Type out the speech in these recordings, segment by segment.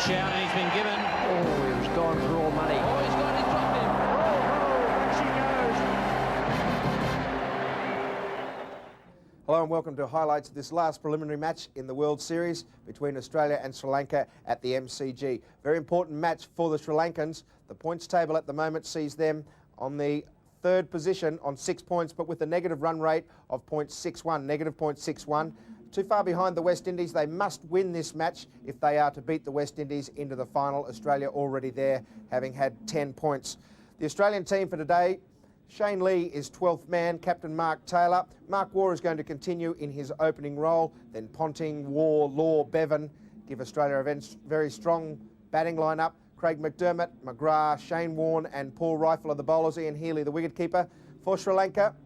shout, and he's been given. Oh, he was gone for all money. Oh, he's got it, dropped him. Hello and welcome to highlights of this last preliminary match in the World Series between Australia and Sri Lanka at the MCG. Very important match for the Sri Lankans. The points table at the moment sees them on the third position on 6 points, but with a negative run rate of .61, negative .61. Too far behind the West Indies. They must win this match if they are to beat the West Indies into the final. Australia already there, having had 10 points. The Australian team for today: Shane Lee is 12th man, captain Mark Taylor. Mark Waugh is going to continue in his opening role. Then Ponting, Waugh, Lara, Bevan give Australia a very strong batting lineup. Craig McDermott, McGrath, Shane Warne and Paul Rifle are the bowlers. Ian Healy, the wicketkeeper. For Sri Lanka,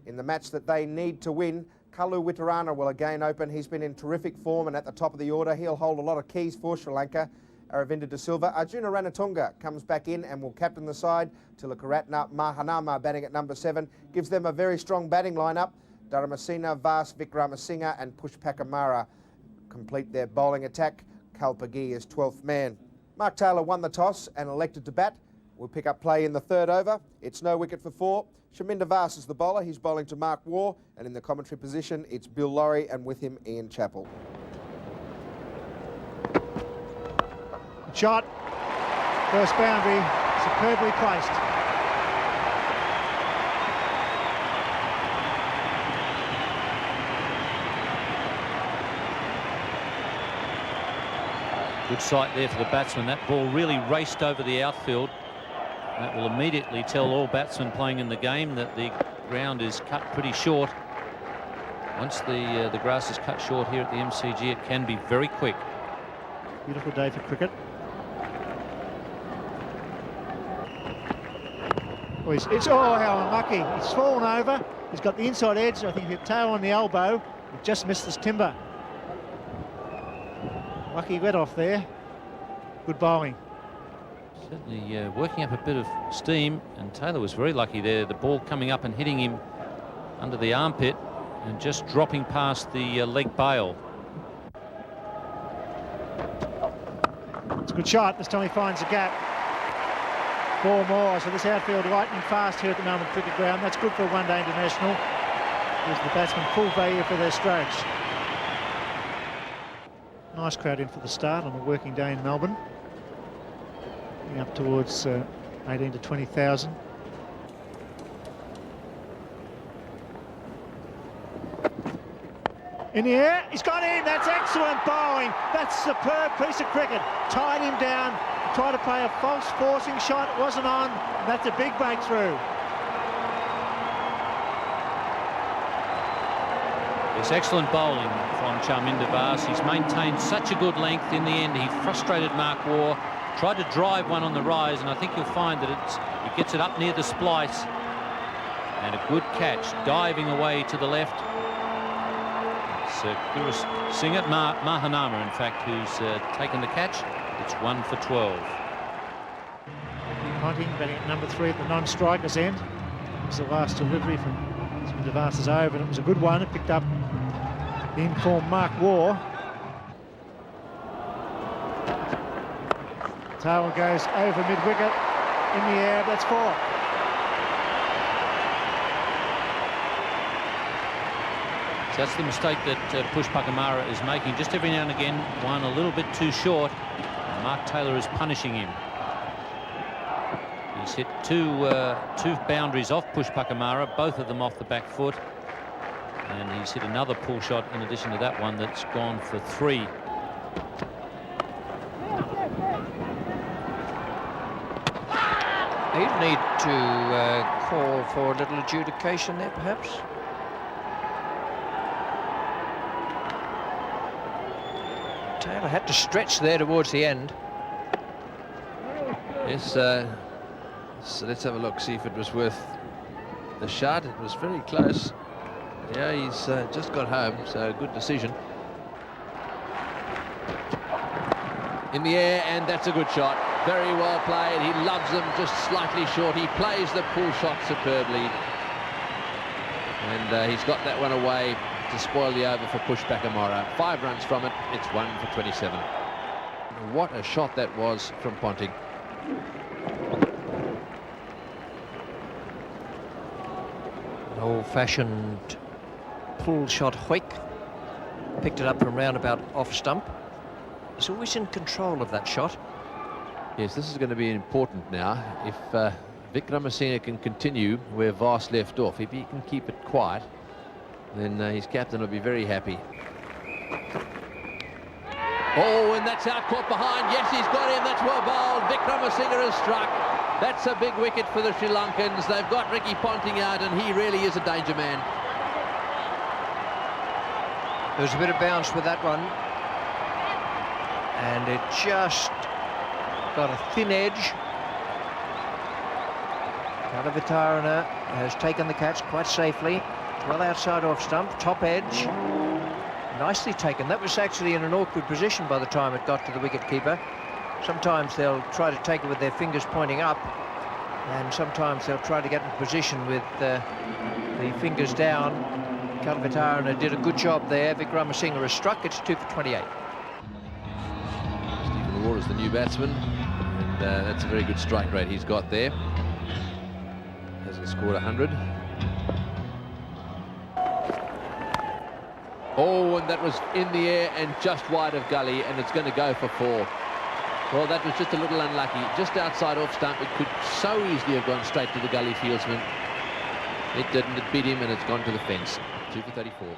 in the match that they need to win, Kaluwitharana will again open. He's been in terrific form and at the top of the order. He'll hold a lot of keys for Sri Lanka. Aravinda De Silva. Arjuna Ranatunga comes back in and will captain the side. Tilakaratna Mahanama batting at number 7 gives them a very strong batting lineup. Dharamasena, Vas, Vikramasinghe and Pushpakamara complete their bowling attack. Kalpagi is 12th man. Mark Taylor won the toss and elected to bat. Will pick up play in the third over. It's no wicket for 4. Shaminda Vas is the bowler. He's bowling to Mark Waugh, and in the commentary position it's Bill Laurie and with him Ian Chappell. Shot, first boundary, superbly placed. Good sight there for the batsman. That ball really raced over the outfield. That will immediately tell all batsmen playing in the game that the ground is cut pretty short. Once the grass is cut short here at the MCG, it can be very quick. Beautiful day for cricket. Oh, how unlucky. He's fallen over. He's got the inside edge. I think he hit tail on the elbow. He just missed his timber. Lucky wet off there. Good bowling. Certainly working up a bit of steam, and Taylor was very lucky there. The ball coming up and hitting him under the armpit and just dropping past the leg bail. It's a good shot. This time he finds a gap. 4 more, so this outfield lightning fast here at the Melbourne Cricket Ground. That's good for a one-day international. Gives the batsmen full value for their strokes. Nice crowd in for the start on a working day in Melbourne. Up towards 18 to 20,000. In the air, he's got in. That's excellent bowling. That's a superb piece of cricket. Tied him down. Tried to play a false forcing shot. It wasn't on. That's a big breakthrough. It's excellent bowling from Charminda Vas. He's maintained such a good length. In the end, he frustrated Mark Waugh. Tried to drive one on the rise, and I think you'll find that he gets it up near the splice. And a good catch, diving away to the left. It's Kaluwitharana Mahanama, in fact, who's taken the catch. It's 1 for 12. Ponting batting at number 3 at the non-strikers end. It was the last delivery from Devas's over, and it was a good one. It picked up the in-form Mark Waugh. Taylor goes over mid-wicket, in the air, that's 4. So that's the mistake that Pushpakamara is making. Just every now and again, one a little bit too short. Mark Taylor is punishing him. He's hit two boundaries off Pushpakamara, both of them off the back foot. And he's hit another pull shot in addition to that one that's gone for 3. He'd need to call for a little adjudication there, perhaps. Taylor had to stretch there towards the end. Yes, so let's have a look, see if it was worth the shot. It was very close. Yeah, he's just got home, so good decision. In the air, and that's a good shot. Very well played. He loves them just slightly short. He plays the pull shot superbly. And he's got that one away to spoil the over for Pushpakamara. 5 runs from it. It's 1 for 27. What a shot that was from Ponting. An old-fashioned pull shot hoik. Picked it up from roundabout off stump. He's always in control of that shot. Yes, this is going to be important now. If Vikramasinghe can continue where Waugh left off, if he can keep it quiet, then his captain will be very happy. Oh, and that's out, caught behind. Yes, he's got him. That's well bowled. Vikramasinghe has struck. That's a big wicket for the Sri Lankans. They've got Ricky Ponting out, and he really is a danger man. There's a bit of bounce with that one. And it just got a thin edge. Kaluwitharana has taken the catch quite safely. Well outside off stump, top edge. Nicely taken. That was actually in an awkward position by the time it got to the wicket-keeper. Sometimes they'll try to take it with their fingers pointing up, and sometimes they'll try to get in position with the fingers down. Kaluwitharana did a good job there. Vikramasinghe has struck. It's 2 for 28. Stephen Waugh is the new batsman, and that's a very good strike rate he's got there. Hasn't scored 100. Oh, and that was in the air and just wide of gully, and it's going to go for 4. Well, that was just a little unlucky. Just outside off stump, it could so easily have gone straight to the gully fieldsman. It didn't. It beat him, and it's gone to the fence. 2 for 34.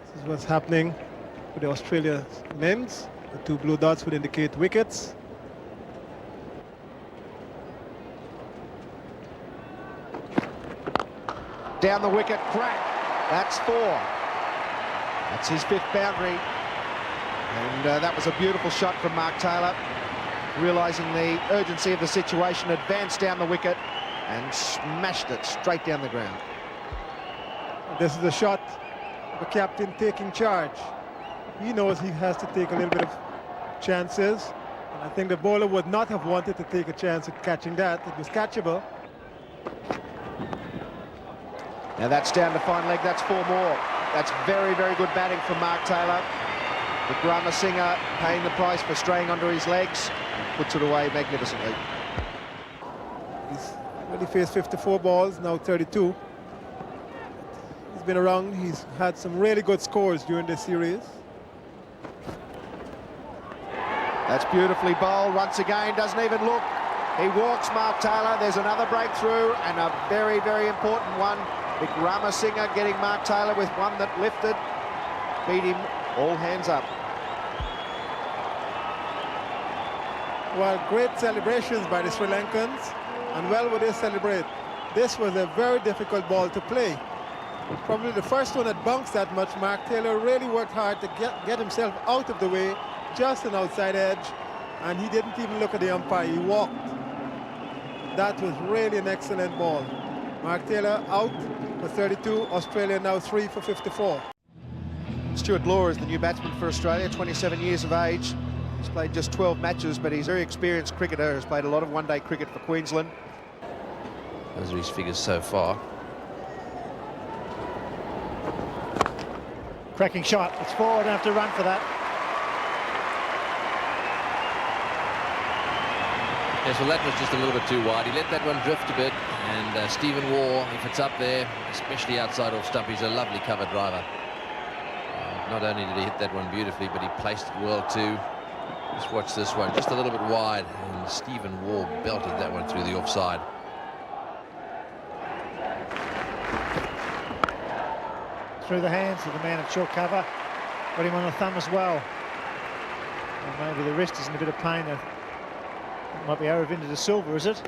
This is what's happening with the Australia men's. The 2 blue dots would indicate wickets. Down the wicket, crack. That's 4. That's his 5th boundary. And that was a beautiful shot from Mark Taylor. Realising the urgency of the situation, advanced down the wicket and smashed it straight down the ground. This is the shot of the captain taking charge. He knows he has to take a little bit of chances. And I think the bowler would not have wanted to take a chance at catching that. It was catchable. Now that's down to fine leg. That's 4 more. That's very, very good batting from Mark Taylor. Vikramasinghe paying the price for straying onto his legs. Puts it away magnificently. He's already faced 54 balls, now 32. He's been around. He's had some really good scores during this series. That's beautifully bowled once again. Doesn't even look. He walks Mark Taylor. There's another breakthrough and a very, very important one. Vikramasinghe getting Mark Taylor with one that lifted. Beat him all hands up. Well, great celebrations by the Sri Lankans, and well would they celebrate. This was a very difficult ball to play. Probably the first one that bounced that much. Mark Taylor really worked hard to get himself out of the way, just an outside edge, and he didn't even look at the umpire. He walked. That was really an excellent ball. Mark Taylor out for 32, Australia now 3 for 54. Stuart Law is the new batsman for Australia, 27 years of age. He's played just 12 matches, but he's a very experienced cricketer, has played a lot of one-day cricket for Queensland. Those are his figures so far. Cracking shot. It's forward, don't have to run for that. Yes, well, that was just a little bit too wide. He let that one drift a bit, and Stephen Waugh, if it's up there, especially outside off stump, he's a lovely cover driver. Not only did he hit that one beautifully, but he placed it well too. Just watch this one, just a little bit wide, and Stephen Waugh belted that one through the offside. Through the hands of the man at short cover. Got him on the thumb as well. And maybe the wrist is in a bit of pain. It might be Aravinda de Silva, is it?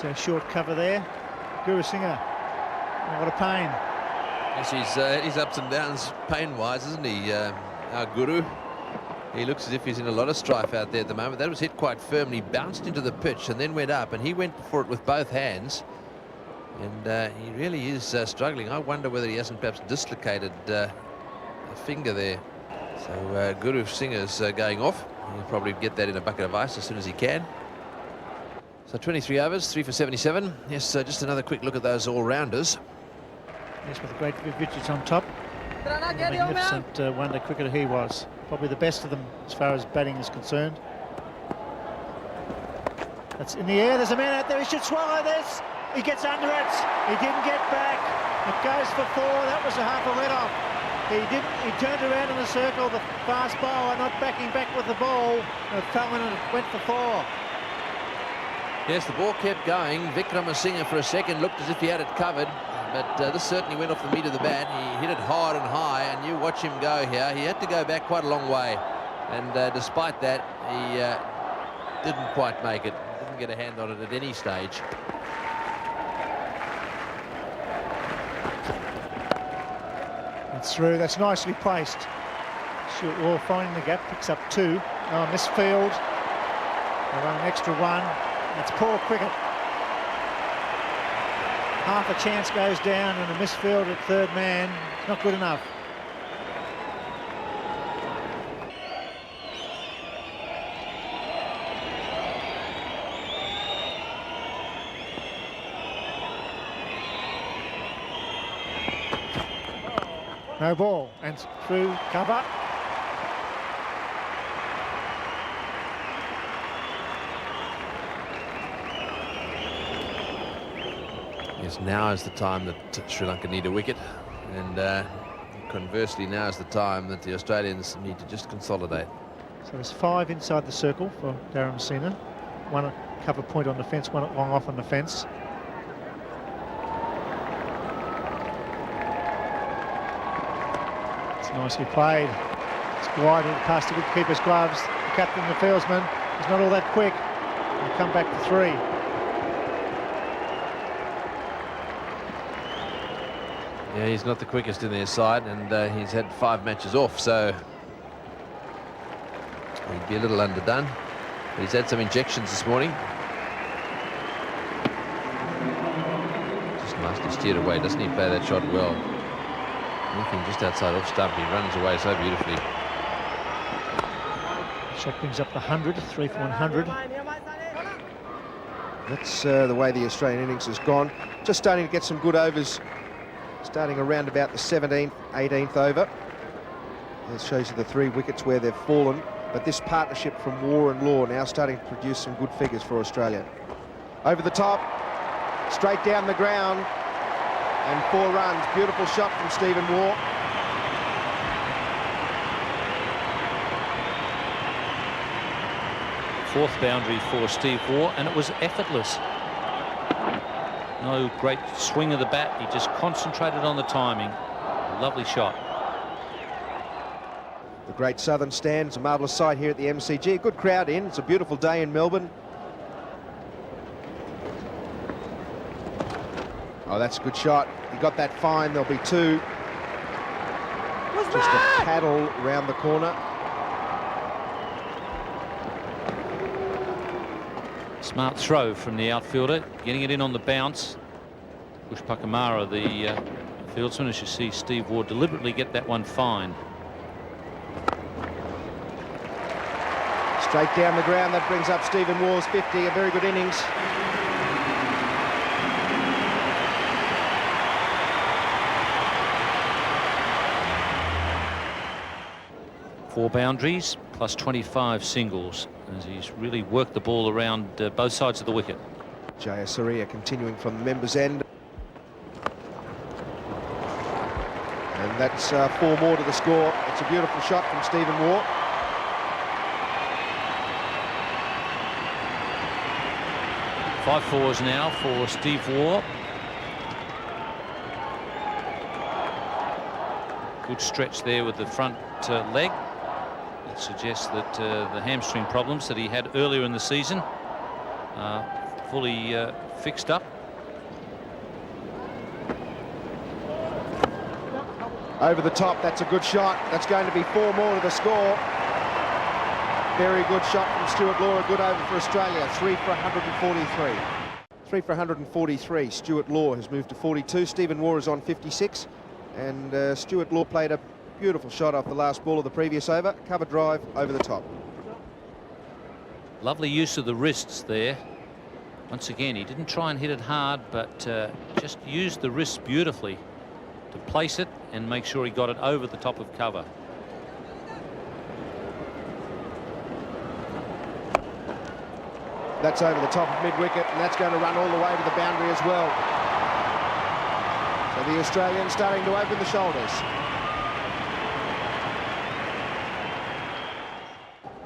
So short cover there. Gurusinghe. Oh, what a pain. Yes, he's ups and downs pain-wise, isn't he, our Guru? He looks as if he's in a lot of strife out there at the moment. That was hit quite firmly, bounced into the pitch and then went up, and he went for it with both hands. And he really is struggling. I wonder whether he hasn't perhaps dislocated a finger there. So Guru Singha's going off. He'll probably get that in a bucket of ice as soon as he can. So 23 overs, 3 for 77. Yes, just another quick look at those all-rounders. Yes, with a great Viv Richards on top. Magnificent one-day cricketer he was. probably the best of them as far as batting is concerned. That's in the air. There's a man out there. He should swallow this. He gets under it. He didn't get back. It goes for 4. That was a half a let-off. He didn't. He turned around in the circle. The fast bowler not backing back with the ball. It fell in and it went for 4. Yes, the ball kept going. Vikramasinghe for a second looked as if he had it covered, but this certainly went off the meat of the bat. He hit it hard and high, and you watch him go here. He had to go back quite a long way, and despite that, he didn't quite make it. Didn't get a hand on it at any stage. It's through. That's nicely placed. Stuart Waugh finding the gap, picks up 2. Oh, misfield. They run an extra 1. That's poor cricket. Half a chance goes down and a misfield at third man. Not good enough. No ball, and through cover. Yes, now is the time that Sri Lanka need a wicket, and conversely, now is the time that the Australians need to just consolidate. So there's 5 inside the circle for Dharamsina. 1 at cover point on the fence, 1 at long off on the fence. It's nicely played. It's glided past the wicketkeeper's gloves. The captain, the fieldsman, is not all that quick. He'll come back to 3. Yeah, he's not the quickest in their side, and he's had 5 matches off, so he'd be a little underdone. But he's had some injections this morning. Just nicely steered away. Doesn't he play that shot well? Anything just outside off stump, he runs away so beautifully. Shot brings up the 100, 3 for 100. That's the way the Australian innings has gone. Just starting to get some good overs. Starting around about the 17th, 18th over. It shows you the 3 wickets where they've fallen. But this partnership from Waugh and Law now starting to produce some good figures for Australia. Over the top, straight down the ground, and 4 runs. Beautiful shot from Stephen Waugh. Fourth boundary for Steve Waugh, and it was effortless. No great swing of the bat. He just concentrated on the timing. Lovely shot. The Great Southern Stand. It's a marvellous sight here at the MCG. A good crowd in. It's a beautiful day in Melbourne. Oh, that's a good shot. He got that fine. There'll be 2. Just a paddle round the corner. Smart throw from the outfielder, getting it in on the bounce. Pushpakamara, the fieldsman, as you see Steve Waugh deliberately get that one fine. Straight down the ground. That brings up Stephen Waugh's 50. A very good innings. Four boundaries plus 25 singles as he's really worked the ball around both sides of the wicket. Jayasuriya continuing from the members' end. And that's 4 more to the score. It's a beautiful shot from Stephen Waugh. Five fours now for Steve Waugh. Good stretch there with the front leg. It suggests that the hamstring problems that he had earlier in the season are fully fixed up. Over the top, that's a good shot. That's going to be 4 more to the score. Very good shot from Stuart Law. A good over for Australia. 3 for 143. 3 for 143. Stuart Law has moved to 42. Stephen Waugh is on 56. And Stuart Law played a beautiful shot off the last ball of the previous over. Cover drive over the top. Lovely use of the wrists there. Once again, he didn't try and hit it hard, but just used the wrists beautifully to place it and make sure he got it over the top of cover. That's over the top of mid-wicket, and that's going to run all the way to the boundary as well. So the Australians starting to open the shoulders.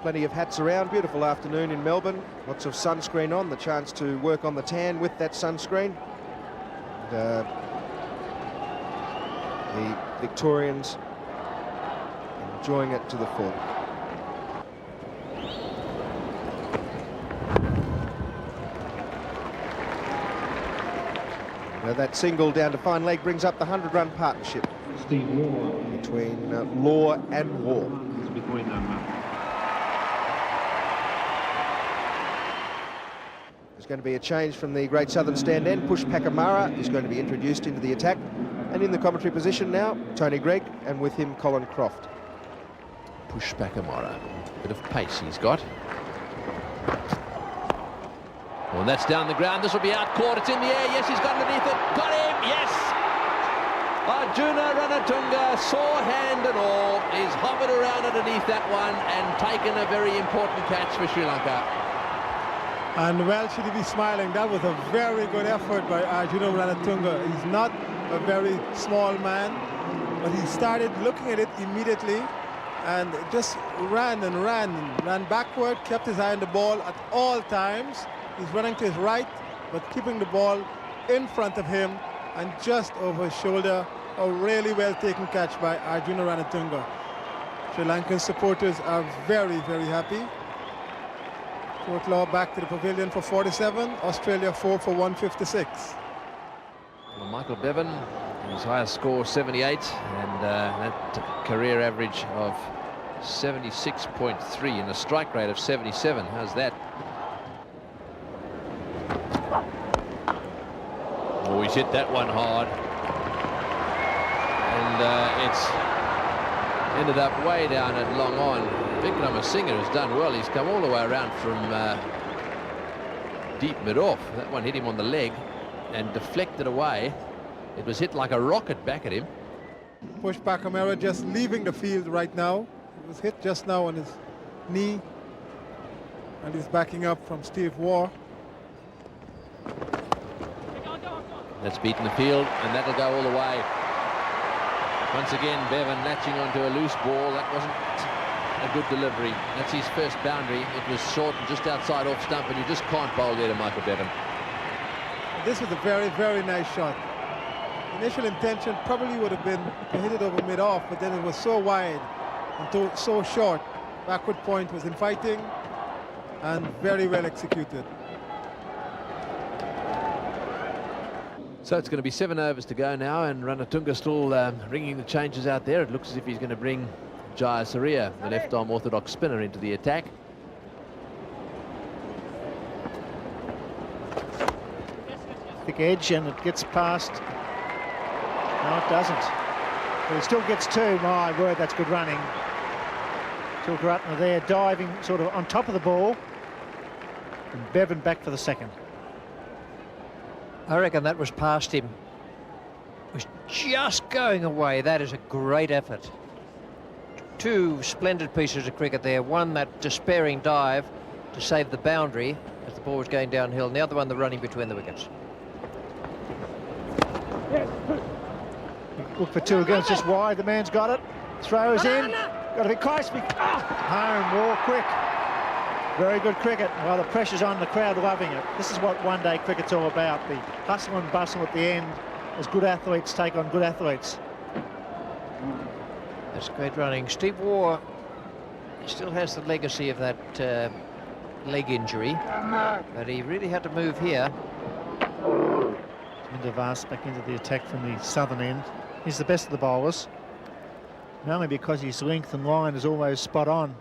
Plenty of hats around. Beautiful afternoon in Melbourne. Lots of sunscreen on. The chance to work on the tan with that sunscreen. And, the Victorians enjoying it to the full. Now that single down to fine leg brings up the 100-run partnership between Law and Waugh. There's going to be a change from the Great Southern stand end. Pushpakamara is going to be introduced into the attack. And in the commentary position now, Tony Gregg, and with him, Colin Croft. Pushpakamara, bit of pace he's got. Well, that's down the ground. This will be out caught. It's in the air. Yes, he's got underneath it. Got him. Yes. Arjuna Ranatunga, sore hand and all. He's hovered around underneath that one and taken a very important catch for Sri Lanka. And well, should he be smiling? That was a very good effort by Arjuna Ranatunga. He's not a very small man, but he started looking at it immediately and just ran backward, kept his eye on the ball at all times. He's running to his right, but keeping the ball in front of him and just over his shoulder. A really well taken catch by Arjuna Ranatunga. Sri Lankan supporters are very, very happy. Port Law back to the pavilion for 47, Australia 4 for 156. Well, Michael Bevan, his highest score 78, and that career average of 76.3 and a strike rate of 77. How's that? Oh, he's hit that one hard. And it's ended up way down at long on. Vikramasinghe has done well. He's come all the way around from deep mid-off. That one hit him on the leg and deflected away. It was hit like a rocket back at him. Pushpakamara just leaving the field right now. He was hit just now on his knee. And he's backing up from Steve Waugh. That's beaten the field, and that'll go all the way. Once again, Bevan latching onto a loose ball. That wasn't a good delivery. That's his first boundary. It was short and just outside off stump, and you just can't bowl there to Michael Bevan. This was a very, very nice shot. Initial intention probably would have been to hit it over mid-off, but then it was so wide and so short. Backward point was inviting and very well executed. So it's going to be 7 overs to go now, and Ranatunga still ringing the changes out there. It looks as if he's going to bring Jayasuriya, the left-arm orthodox spinner, into the attack. Thick edge, and it gets past. No, it doesn't. But it still gets 2. My word, that's good running. Kaluwitharana there, diving sort of on top of the ball. And Bevan back for the second. I reckon that was past him. It was just going away. That is a great effort. 2 splendid pieces of cricket there. One, that despairing dive to save the boundary as the ball was going downhill, and the other one, the running between the wickets. Look for 2 again, it's just wide. The man's got it. Throws in. Got to be close. Home, Waugh, quick. Very good cricket. Well, the pressure's on, the crowd loving it. This is what one-day cricket's all about. The hustle and bustle at the end as good athletes take on good athletes. That's great running. Steve Waugh still has the legacy of that leg injury, but he really had to move here. Indavas back into the attack from the southern end. He's the best of the bowlers, mainly because his length and line is always spot on.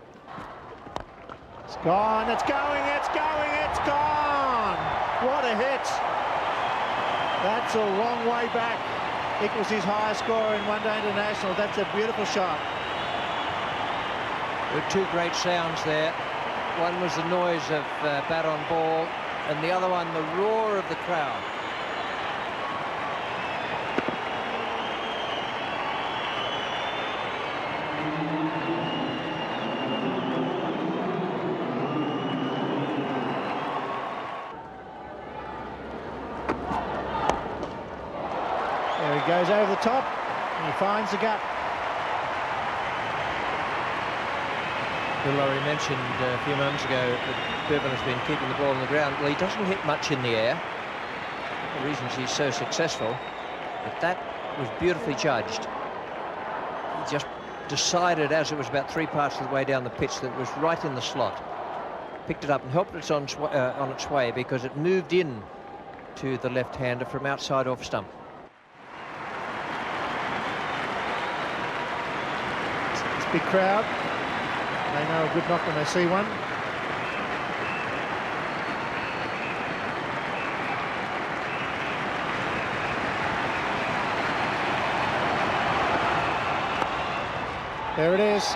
It's gone, it's going, it's going, it's gone! What a hit! That's a long way back. Equals his highest score in one-day international. That's a beautiful shot. There were 2 great sounds there. One was the noise of bat on ball, and the other one the roar of the crowd. goes over the top, and he finds the gap. Bill Laurie mentioned a few moments ago that Bevan has been keeping the ball on the ground. Well, he doesn't hit much in the air, the reasons he's so successful, but that was beautifully judged. He just decided, as it was about 3 parts of the way down the pitch, that it was right in the slot. Picked it up and helped it on its way, because it moved in to the left-hander from outside off stump. This big crowd, they know a good knock when they see one. There it is.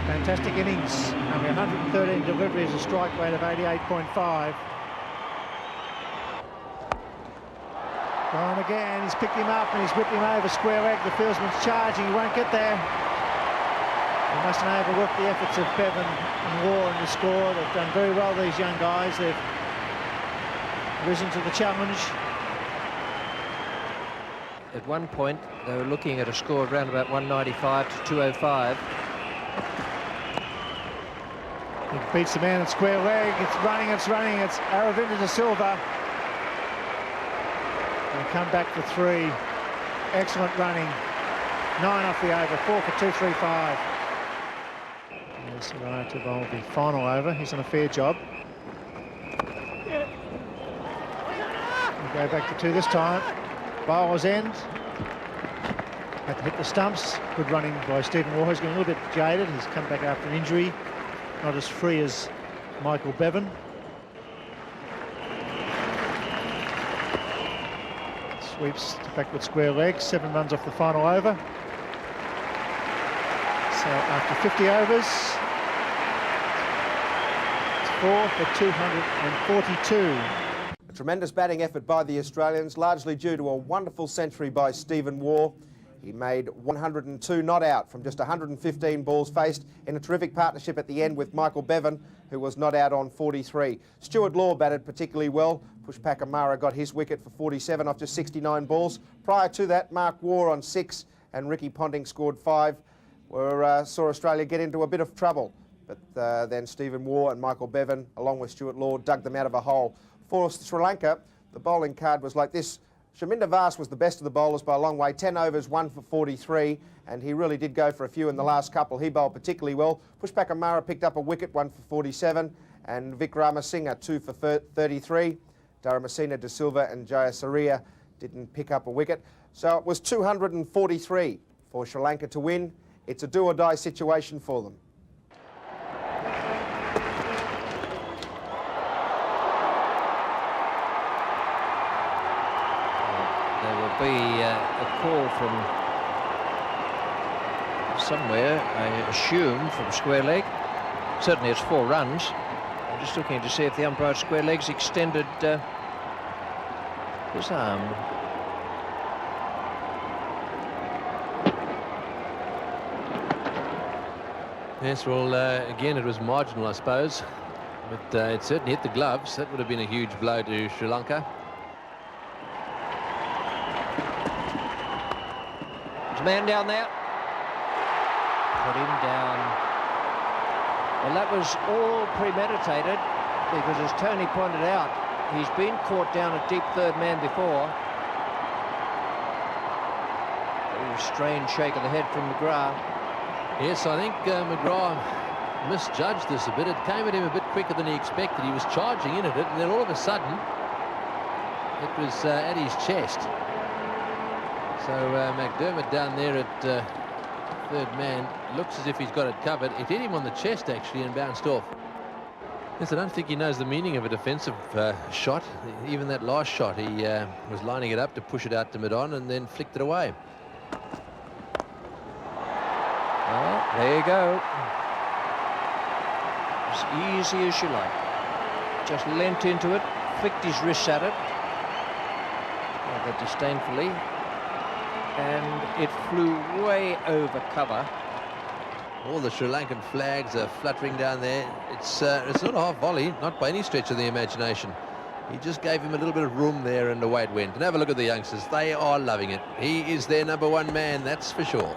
Fantastic innings, having 113 deliveries, a strike rate of 88.5. Going again, he's picked him up and he's whipped him over square leg. The fieldsman's charging, he won't get there. He mustn't overlook the efforts of Bevan and Waugh in the score. They've done very well, these young guys. They've risen to the challenge. At one point, they were looking at a score around about 195 to 205. He beats the man at square leg. It's running, it's running. It's Aravinda de Silva. They come back for 3. Excellent running. 9 off the over. 4 for 235. There's Lara to bowl the final over. He's on a fair job. We'll go back for 2 this time. Bowler's end. Had to hit the stumps. Good running by Stephen Waugh. He's getting a little bit jaded. He's come back after an injury. Not as free as Michael Bevan. Sweeps to backward square leg. 7 runs off the final over. So after 50 overs, it's 4 for 242. A tremendous batting effort by the Australians, largely due to a wonderful century by Stephen Waugh. He made 102 not out from just 115 balls faced in a terrific partnership at the end with Michael Bevan, who was not out on 43. Stuart Law batted particularly well. Pushpak Amara got his wicket for 47 off just 69 balls. Prior to that, Mark Waugh on 6 and Ricky Ponting scored 5. Saw Australia get into a bit of trouble. But then Stephen Waugh and Michael Bevan, along with Stuart Law, dug them out of a hole. For Sri Lanka, the bowling card was like this. Chaminda Vaas was the best of the bowlers by a long way. 10 overs, 1 for 43, and he really did go for a few in the last couple. He bowled particularly well. Pushpak Amara picked up a wicket, 1 for 47, and Vikramasinghe 2 for 33. Dharamasena De Silva and Jayasuriya didn't pick up a wicket. So it was 243 for Sri Lanka to win. It's a do-or-die situation for them. Be a call from somewhere, I assume, from square leg. Certainly it's 4 runs. I'm just looking to see if the umpire at square legs extended his arm. Yes, well, again, it was marginal, I suppose. But it certainly hit the gloves. That would have been a huge blow to Sri Lanka. Man down there. Put him down. Well, that was all premeditated, because as Tony pointed out, he's been caught down at deep third man before. A strange shake of the head from McGrath. Yes, I think McGrath misjudged this a bit. It came at him a bit quicker than he expected. He was charging in at it, and then all of a sudden, it was at his chest. So McDermott down there at third man looks as if he's got it covered. It hit him on the chest, actually, and bounced off. Yes, I don't think he knows the meaning of a defensive shot. Even that last shot, he was lining it up to push it out to mid-on and then flicked it away. There you go. As easy as you like. Just leant into it, flicked his wrists at it, rather disdainfully, and it flew way over cover. All the Sri Lankan flags are fluttering down there. It's not a half volley, not by any stretch of the imagination. He just gave him a little bit of room there and away it went. And have a look at the youngsters. They are loving it. He is their #1 man, that's for sure.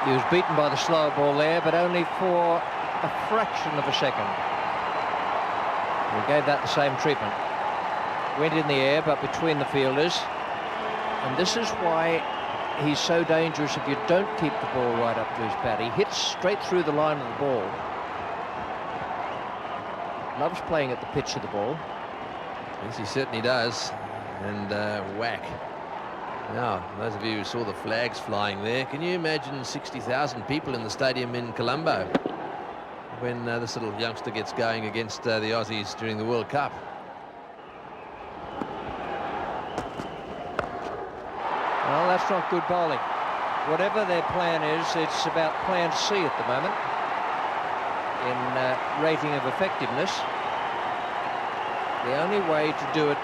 He was beaten by the slower ball there, but only for a fraction of a second. We gave that the same treatment. Went in the air, but between the fielders. And this is why he's so dangerous if you don't keep the ball right up to his bat. He hits straight through the line of the ball. Loves playing at the pitch of the ball. Yes, he certainly does. And whack. Now, those of you who saw the flags flying there, can you imagine 60,000 people in the stadium in Colombo when this little youngster gets going against the Aussies during the World Cup? Well, that's not good bowling. Whatever their plan is, it's about plan C at the moment in rating of effectiveness. The only way to do it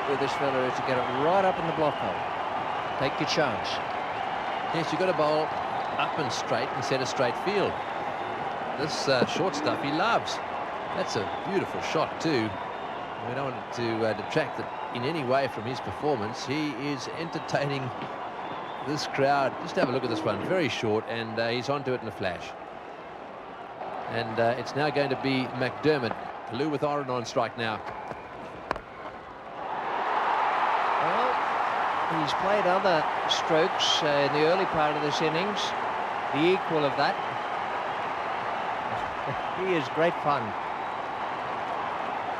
with this fella is to get it right up in the block hole. Take your chance. Yes, you've got to bowl up and straight and set a straight field. This short stuff he loves. That's a beautiful shot too. We don't want to detract in any way from his performance. He is entertaining this crowd. Just have a look at this one. Very short, and he's onto it in a flash. And it's now going to be McDermott. Kaluwitharana on strike now. Well, he's played other strokes in the early part of this innings. The equal of that. He is great fun.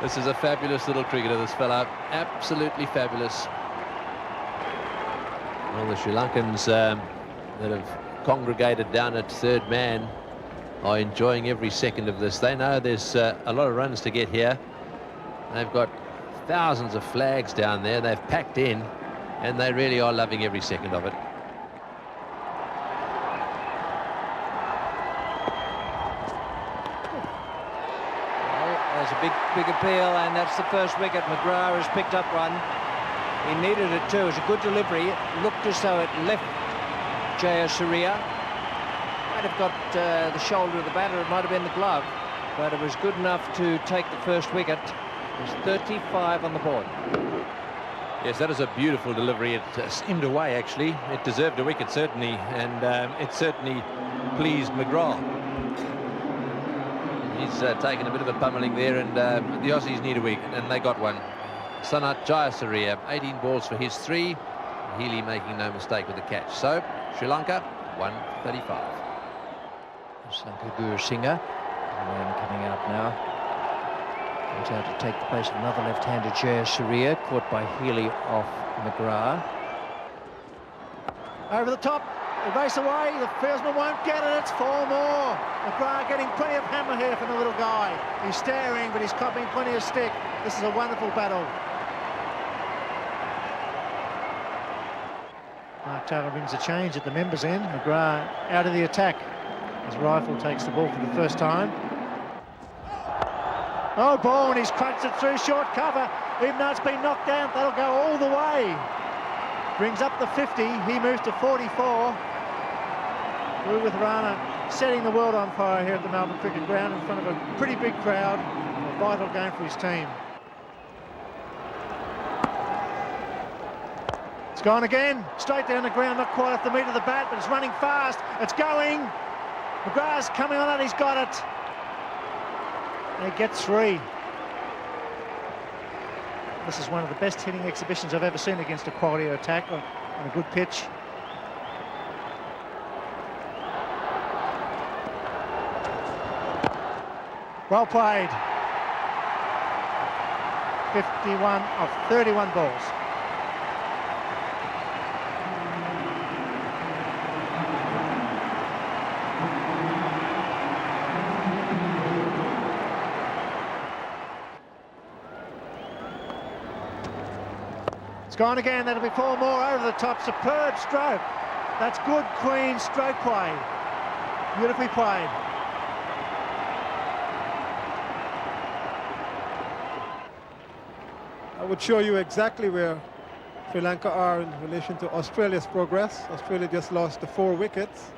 This is a fabulous little cricketer, this fella. Absolutely fabulous. Well, the Sri Lankans that have congregated down at third man are enjoying every second of this. They know there's a lot of runs to get here. They've got thousands of flags down there. They've packed in, and they really are loving every second of it. There's a big appeal, and that's the first wicket. McGrath has picked up one. He needed it too. It was a good delivery. It looked as though it left Jayasuriya. Might have got the shoulder of the batter. It might have been the glove, but it was good enough to take the first wicket. There's 35 on the board. Yes, that is a beautiful delivery. It seemed away, actually. It deserved a wicket, certainly, and it certainly pleased McGrath. He's taken a bit of a pummeling there, and the Aussies need a wicket, and they got one. Sanat Jayasuriya, 18 balls for his 3. Healy making no mistake with the catch. So, Sri Lanka, 135. Sanka Gurusingha, and coming out now. Comes out to take the place of another left-handed Jayasuriya, caught by Healy off McGrath. Over the top, they race away, the fieldsman won't get it, it's 4 more. McGrath getting plenty of hammer here from the little guy. He's staring, but he's copping plenty of stick. This is a wonderful battle. Mark Taylor brings a change at the members' end. McGrath out of the attack. His rifle takes the ball for the first time. Oh, ball, and he's crunched it through short cover. Even though it's been knocked down, that'll go all the way. Brings up the 50. He moves to 44. Kaluwitharana setting the world on fire here at the Melbourne Cricket Ground in front of a pretty big crowd. A vital game for his team. It's gone again. Straight down the ground, not quite off the meat of the bat, but it's running fast. It's going. McGrath's coming on it. He's got it. And he gets 3. This is one of the best hitting exhibitions I've ever seen against a quality attack on a good pitch. Well played. 51 of 31 balls. Gone again, that'll be 4 more over the top. Superb stroke. That's good, clean stroke play. Beautifully played. I would show you exactly where Sri Lanka are in relation to Australia's progress. Australia just lost the 4 wickets.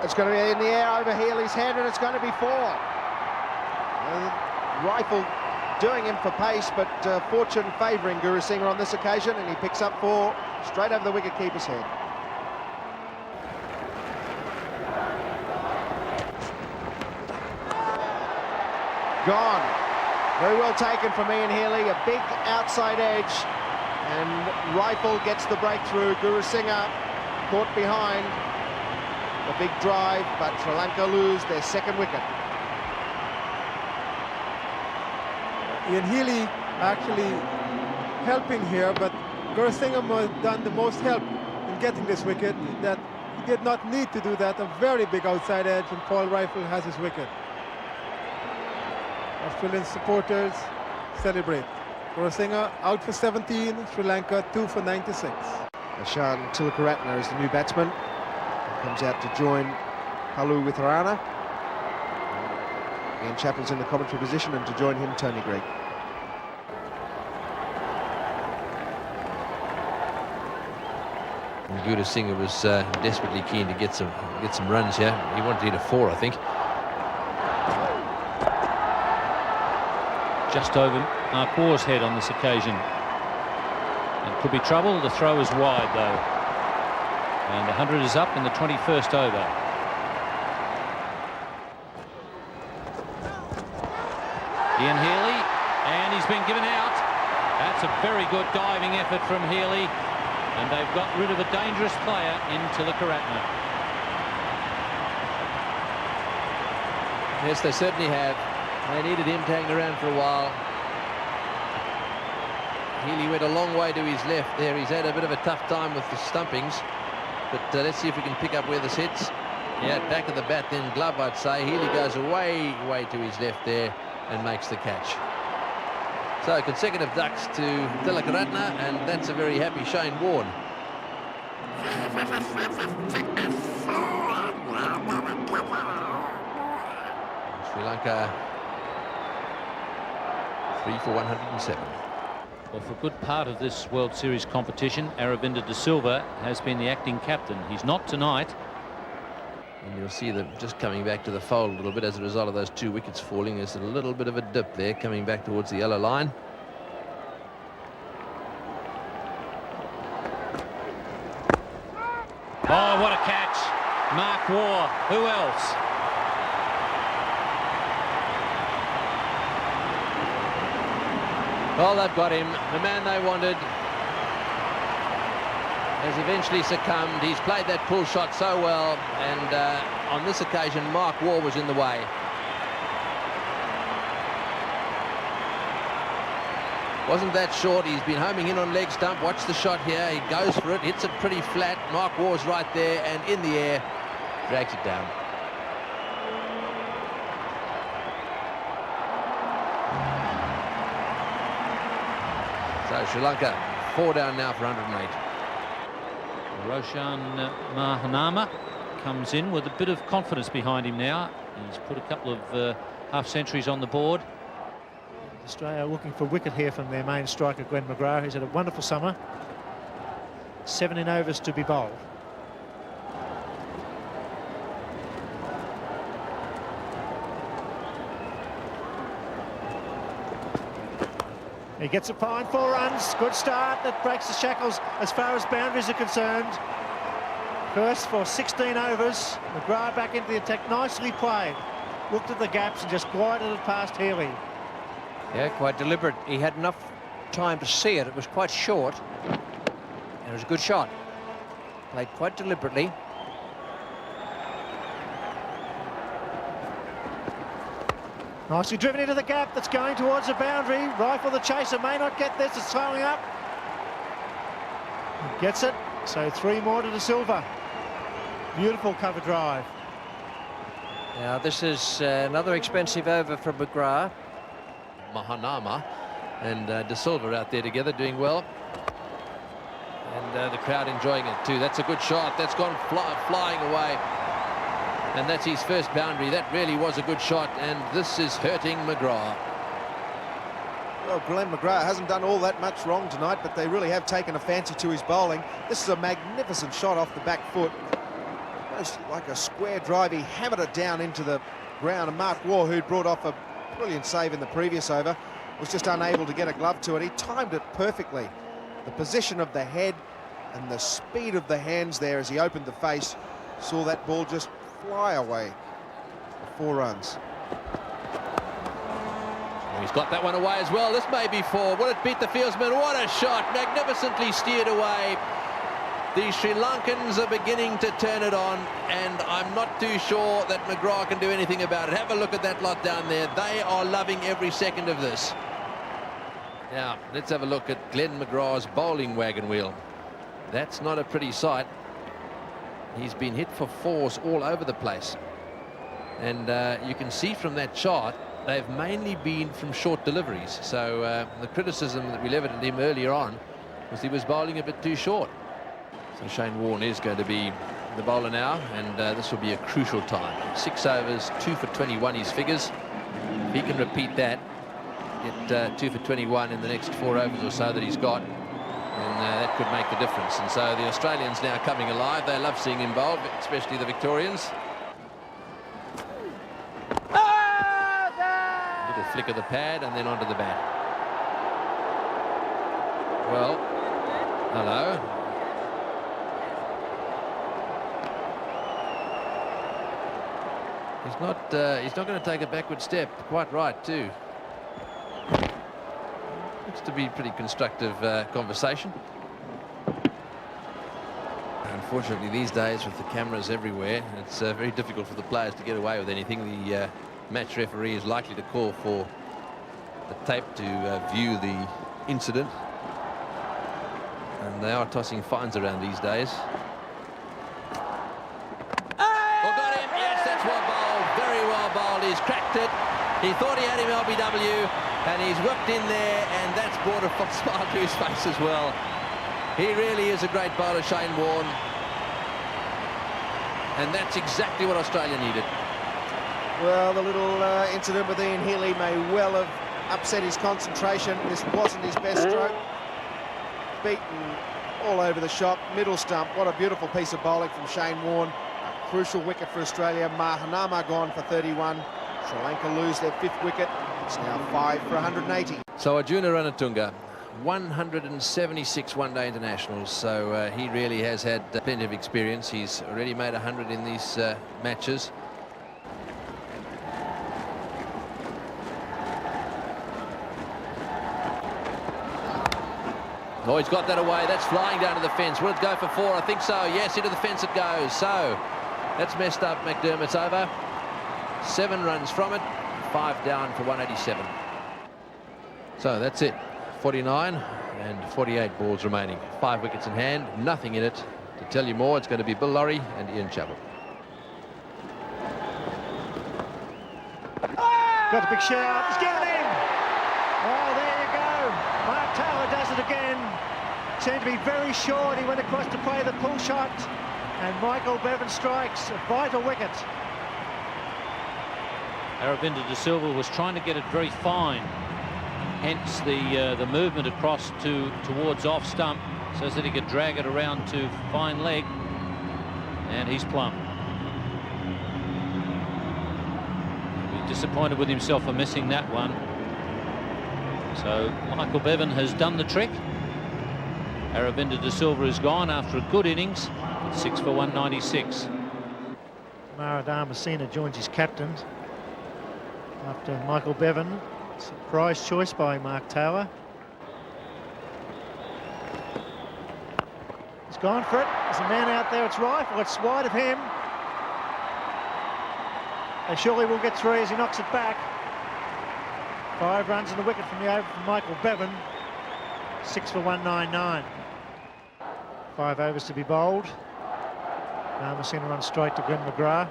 It's going to be in the air over Healy's head, and it's going to be 4. Rifle doing him for pace, but fortune favouring Guru Singh on this occasion, and he picks up 4 straight over the wicket-keeper's head. Gone. Very well taken from Ian Healy, a big outside edge, and Rifle gets the breakthrough. Guru Singh caught behind the big drive, but Sri Lanka lose their 2nd wicket. Ian Healy actually helping here, but Guru Singh has done the most help in getting this wicket. That he did not need to do that. A very big outside edge, and Paul Rifle has his wicket. Australian supporters celebrate. Guru Singh out for 17, Sri Lanka 2 for 96. Ashan Tilakaratne is the new batsman. He comes out to join Kaluwitharana. Ian Chappell's in the commentary position, and to join him, Tony Greig. Guru Singh was desperately keen to get some runs here. He wanted to hit a 4, I think. Just over Mark Waugh's head on this occasion. It could be trouble. The throw is wide, though. And the 100 is up in the 21st over. Ian Healy, and he's been given out. That's a very good diving effort from Healy, and they've got rid of a dangerous player in Tilakaratne. Yes, they certainly have. They needed him hanging around for a while. Healy went a long way to his left there. He's had a bit of a tough time with the stumpings, but let's see if we can pick up where this hits. Yeah, back of the bat, then glove, I'd say. Healy goes way to his left there and makes the catch. So consecutive ducks to Tilakaratne, and that's a very happy Shane Warne. Sri Lanka 3 for 107. Well, for a good part of this World Series competition, Aravinda De Silva has been the acting captain. He's not tonight. And you'll see them just coming back to the fold a little bit as a result of those 2 wickets falling. There's a little bit of a dip there coming back towards the yellow line. Oh, what a catch. Mark Waugh. Who else? Well, they've got him. The man they wanted has eventually succumbed. He's played that pull shot so well, and on this occasion Mark Waugh was in the way. Wasn't that short. He's been homing in on leg stump. Watch the shot here. He goes for it, hits it pretty flat. Mark Waugh's right there, and in the air drags it down. So Sri Lanka 4 down now for 108. Roshan Mahanama comes in with a bit of confidence behind him now. He's put a couple of half centuries on the board. Australia looking for wicket here from their main striker, Glenn McGrath, who's had a wonderful summer. 17 overs to be bowled. He gets a fine 4 runs. Good start. That breaks the shackles as far as boundaries are concerned. First for 16 overs. McGrath back into the attack. Nicely played. Looked at the gaps and just glided it past Healy. Yeah, quite deliberate. He had enough time to see it. It was quite short. And it was a good shot. Played quite deliberately. Nicely driven into the gap. That's going towards the boundary. Rifle the chaser may not get this. It's slowing up. He gets it. So 3 more to De Silva. Beautiful cover drive. Now this is another expensive over for McGrath. Mahanama and De Silva out there together doing well. the crowd enjoying it too. That's a good shot. That's gone flying away. And that's his first boundary. That really was a good shot, and this is hurting McGrath. Well, Glenn McGrath hasn't done all that much wrong tonight, but they really have taken a fancy to his bowling. This is a magnificent shot off the back foot. Almost like a square drive. He hammered it down into the ground, and Mark Waugh, who'd brought off a brilliant save in the previous over, was just unable to get a glove to it. He timed it perfectly. The position of the head and the speed of the hands there as he opened the face saw that ball just fly away for 4 runs. He's got that one away as well. This may be 4. Will it beat the fieldsman? What a shot! Magnificently steered away. The Sri Lankans are beginning to turn it on, and I'm not too sure that McGrath can do anything about it. Have a look at that lot down there. They are loving every second of this. Now, let's have a look at Glenn McGrath's bowling wagon wheel. That's not a pretty sight. He's been hit for 4s all over the place. And you can see from that chart, they've mainly been from short deliveries. So the criticism that we leveled at him earlier on was he was bowling a bit too short. So Shane Warne is going to be the bowler now, and this will be a crucial time. 6 overs, 2 for 21 his figures. If he can repeat that, get 2 for 21 in the next 4 overs or so that he's got, and that could make the difference. And so the Australians now coming alive. They love seeing him bowl, especially the Victorians. Little flick of the pad and then onto the bat. Well, hello. He's not going to take a backward step. Quite right too. Looks to be pretty constructive conversation. Unfortunately, these days with the cameras everywhere, it's very difficult for the players to get away with anything. The match referee is likely to call for the tape to view the incident, and they are tossing fines around these days. He's cracked it. He thought he had him LBW, and he's whipped in there, and that's brought a smile to his face as well. He really is a great bowler, Shane Warne, and that's exactly what Australia needed. Well, the little incident with Ian Healy may well have upset his concentration. This wasn't his best stroke. Beaten all over the shop, middle stump. What a beautiful piece of bowling from Shane Warne. A crucial wicket for Australia. Mahanama gone for 31. Sri Lanka lose their 5th wicket. It's now 5 for 180. So Arjuna Ranatunga, 176 one-day internationals, so he really has had plenty of experience. He's already made 100 in these matches. Oh, he's got that away. That's flying down to the fence. Will it go for 4? I think so. Yes, into the fence it goes. So that's messed up McDermott's over. 7 runs from it, 5 down for 187. So that's it. 49 and 48 balls remaining. 5 wickets in hand, nothing in it. To tell you more, it's going to be Bill Laurie and Ian Chappell. Got a big shout. He's getting in. Oh, there you go. Mark Taylor does it again. Seemed to be very short. He went across to play the pull shot, and Michael Bevan strikes a vital wicket. Aravinda De Silva was trying to get it very fine, hence the movement across towards off stump, so that he could drag it around to fine leg, and he's plumb. He'll be disappointed with himself for missing that one. So Michael Bevan has done the trick. Aravinda De Silva is gone after a good innings, 6 for 196. Mara Damasina joins his captain after Michael Bevan. Surprise choice by Mark Taylor. He's gone for it. There's a man out there. It's rifle. It's wide of him. They surely will get 3 as he knocks it back. 5 runs and a wicket from the over from Michael Bevan. 6 for 199. 5 overs to be bowled. Damasina runs straight to Glenn McGrath.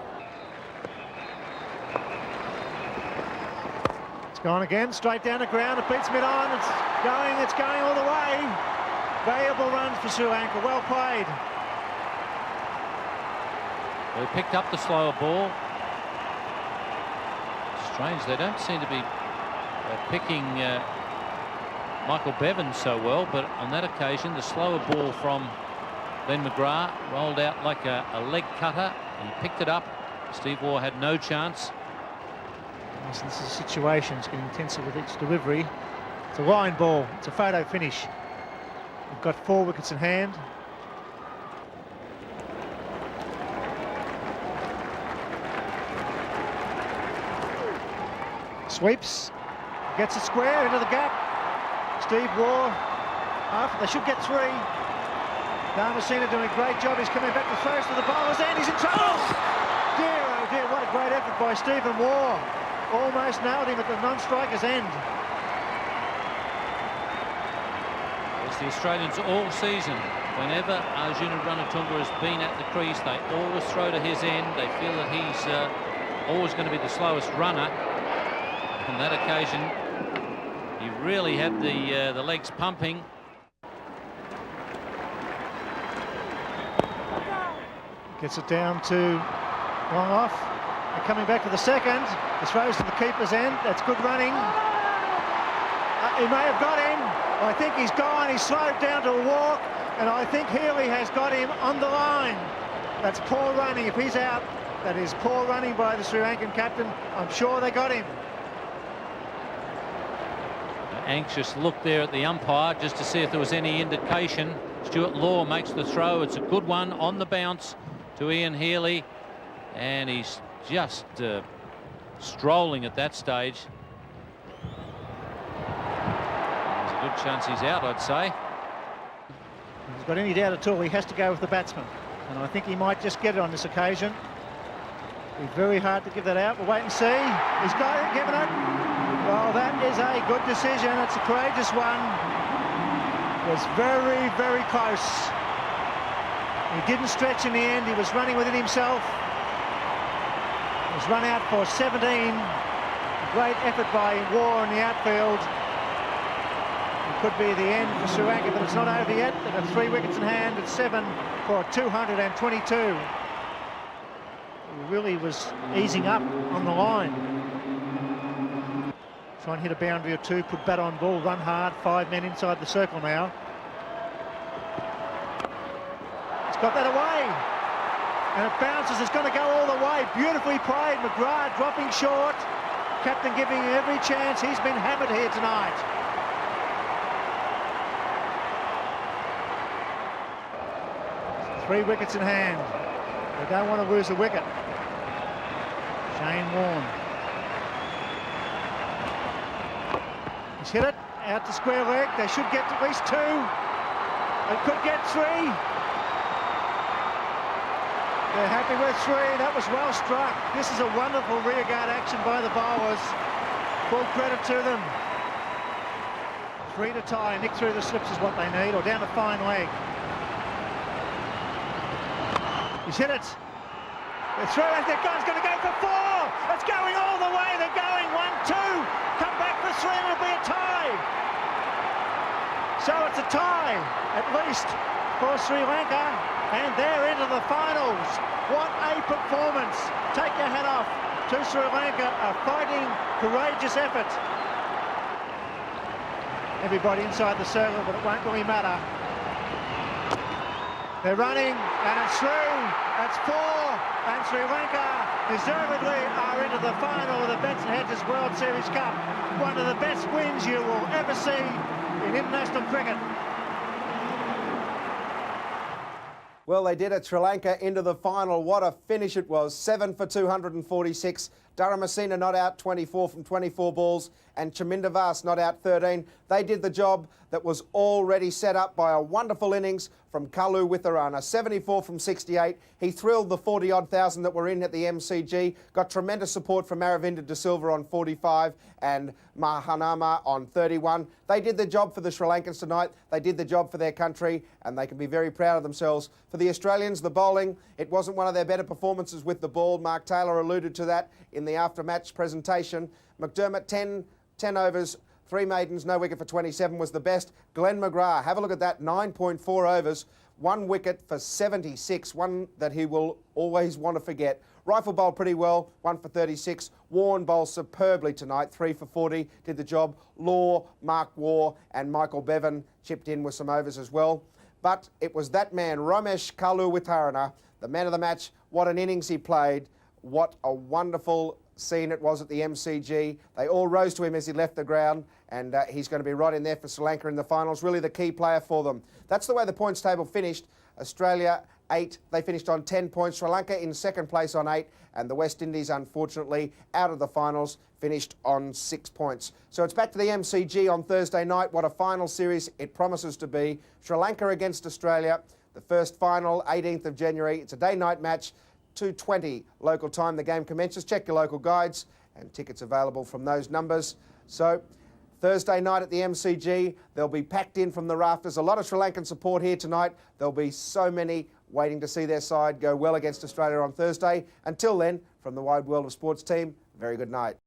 It's gone again, straight down the ground. It beats mid-on. It's going all the way. Valuable runs for Sri Lanka. Well played. They picked up the slower ball. Strange, they don't seem to be picking Michael Bevan so well, but on that occasion, the slower ball from Ben McGrath rolled out like a leg cutter. He picked it up. Steve Waugh had no chance. Yes, this is a situation. It's getting intenser with each delivery. It's a line ball. It's a photo finish. We've got 4 wickets in hand. Sweeps. Gets it square into the gap. Steve Waugh. They should get 3. Dharmasena doing a great job. He's coming back to first to the bowlers and he's in trouble. Dear, oh dear, what a great effort by Stephen Waugh. Almost nailed him at the non-striker's end. It's the Australians all season. Whenever Arjuna Ranatunga has been at the crease, they always throw to his end. They feel that he's always going to be the slowest runner. On that occasion, he really had the legs pumping. Gets it down to long off. And coming back for the second. The throws to the keeper's end. That's good running. He may have got him. I think he's gone. He's slowed down to a walk. And I think Healy has got him on the line. That's poor running. If he's out, that is poor running by the Sri Lankan captain. I'm sure they got him. Anxious look there at the umpire just to see if there was any indication. Stuart Law makes the throw. It's a good one on the bounce to Ian Healy, and he's just strolling at that stage. There's a good chance he's out, I'd say. If he's got any doubt at all, he has to go with the batsman, and I think he might just get it on this occasion. It'll be very hard to give that out. We'll wait and see. He's got it, given it. Well, that is a good decision. It's a courageous one. It was very, very close. He didn't stretch in the end. He was running with it himself. He was run out for 17. Great effort by Waugh in the outfield. It could be the end for Sri Lanka, but it's not over yet. They've got 3 wickets in hand at 7 for 222. He really was easing up on the line. Try and hit a boundary or 2, put bat on ball, run hard, 5 men inside the circle now. It's got that away. And it bounces, it's going to go all the way. Beautifully played, McGrath dropping short. Captain giving him every chance. He's been hammered here tonight. Three wickets in hand. They don't want to lose a wicket. Shane Warne. He's hit it out to square leg. They should get at least 2. They could get 3. They're happy with 3. That was well struck. This is a wonderful rearguard action by the bowlers. Full credit to them. 3 to tie. Nick through the slips is what they need, or down to fine leg. He's hit it. They're through it. That guy's going to go for 4. It's going all the way. They're going 1, 2. Come back for 3 and it'll be a tie. So it's a tie, at least, for Sri Lanka. And they're into the finals. What a performance. Take your hat off to Sri Lanka. A fighting, courageous effort. Everybody inside the circle, but it won't really matter. They're running, and it's through. That's 4. And Sri Lanka deservedly are into the final of the Benson Hedges World Series Cup. One of the best wins you will ever see in international cricket. Well, they did it. Sri Lanka into the final. What a finish it was. 7 for 246. Dharmasena not out 24 from 24 balls, and Chaminda Vaas not out 13. They did the job that was already set up by a wonderful innings from Kaluwitharana. 74 from 68. He thrilled the 40-odd thousand that were in at the MCG. Got tremendous support from Aravinda De Silva on 45 and Mahanama on 31. They did the job for the Sri Lankans tonight. They did the job for their country, and they can be very proud of themselves. For the Australians, the bowling, it wasn't one of their better performances with the ball. Mark Taylor alluded to that in the after-match presentation. McDermott, 10 overs, 3 maidens, no wicket for 27 was the best. Glenn McGrath, have a look at that, 9.4 overs, 1 wicket for 76, one that he will always want to forget. Rifle bowled pretty well, 1 for 36. Warren bowled superbly tonight, 3 for 40, did the job. Law, Mark Waugh and Michael Bevan chipped in with some overs as well. But it was that man, Ramesh Kaluwitharana, the man of the match. What an innings he played. What a wonderful scene it was at the MCG. They all rose to him as he left the ground, and he's going to be right in there for Sri Lanka in the finals, really the key player for them. That's the way the points table finished. Australia 8, they finished on 10 points. Sri Lanka in second place on 8, and the West Indies, unfortunately, out of the finals, finished on 6 points. So it's back to the MCG on Thursday night. What a final series it promises to be. Sri Lanka against Australia, the first final, 18th of January. It's a day-night match, 2:20 local time. The game commences. Check your local guides, and tickets available from those numbers. So Thursday night at the MCG, they'll be packed in from the rafters. A lot of Sri Lankan support here tonight. There'll be so many waiting to see their side go well against Australia on Thursday. Until then, from the Wide World of Sports team, very good night.